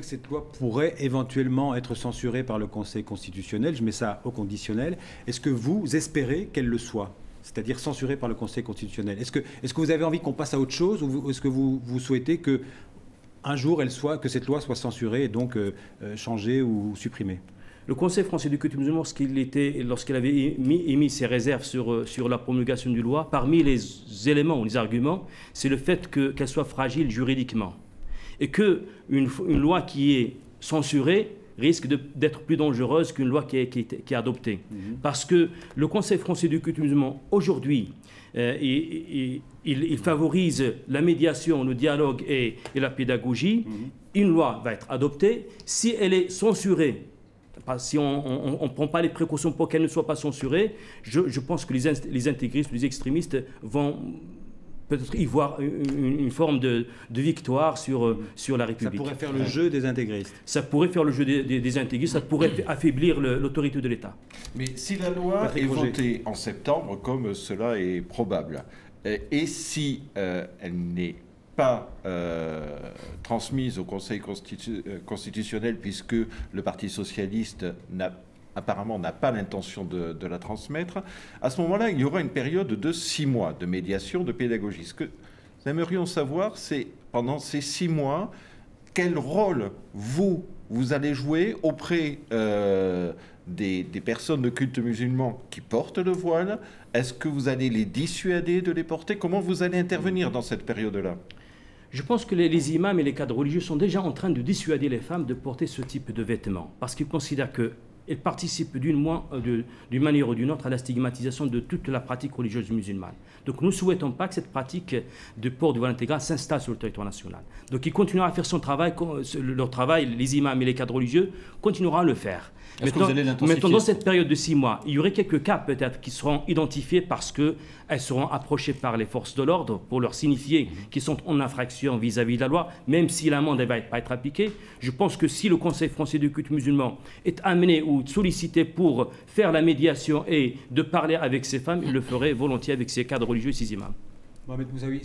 que cette loi pourrait éventuellement être censurée par le Conseil constitutionnel. Je mets ça au conditionnel. Est-ce que vous espérez qu'elle le soit, c'est-à-dire censurée par le Conseil constitutionnel? Est-ce que vous avez envie qu'on passe à autre chose, ou est-ce que vous souhaitez qu'un jour, que cette loi soit censurée et donc changée ou supprimée? Le Conseil français du culte musulman, lorsqu'il avait émis ses réserves sur la promulgation d'une loi, parmi les éléments ou les arguments, c'est le fait qu'elle soit fragile juridiquement. Et qu'une loi qui est censurée risque d'être plus dangereuse qu'une loi qui est adoptée. Parce que le Conseil français du culte musulman, aujourd'hui, il favorise la médiation, le dialogue et la pédagogie. Une loi va être adoptée. Si elle est censurée, si on ne prend pas les précautions pour qu'elle ne soit pas censurée, je pense que les intégristes, les extrémistes vont peut-être y voir une forme de victoire sur la République. Ça pourrait faire le jeu des intégristes. Ça pourrait faire le jeu des intégristes, ça pourrait affaiblir l'autorité de l'État. Mais si la loi est votée en septembre, comme cela est probable, et si elle n'est pas transmise au Conseil constitutionnel, puisque le Parti socialiste apparemment n'a pas l'intention de la transmettre, à ce moment-là, il y aura une période de 6 mois de médiation, de pédagogie. Ce que nous aimerions savoir, c'est pendant ces 6 mois, quel rôle vous allez jouer auprès des personnes de culte musulman qui portent le voile. Est-ce que vous allez les dissuader de les porter? Comment vous allez intervenir dans cette période-là? Je pense que les imams et les cadres religieux sont déjà en train de dissuader les femmes de porter ce type de vêtements, parce qu'ils considèrent qu'elles participent d'une manière ou d'une autre à la stigmatisation de toute la pratique religieuse musulmane. Donc nous ne souhaitons pas que cette pratique de port du voile intégral s'installe sur le territoire national. Donc ils continueront à faire leur travail, les imams et les cadres religieux continueront à le faire. Maintenant, dans cette période de 6 mois, il y aurait quelques cas peut-être qui seront identifiés parce qu'elles seront approchées par les forces de l'ordre pour leur signifier qu'ils sont en infraction vis-à-vis de la loi, même si l'amende ne va pas être appliquée. Je pense que si le Conseil français du culte musulman est amené ou sollicité pour faire la médiation et de parler avec ces femmes, il le ferait volontiers avec ces cadres religieux et ces imams. Mohamed Moussaoui.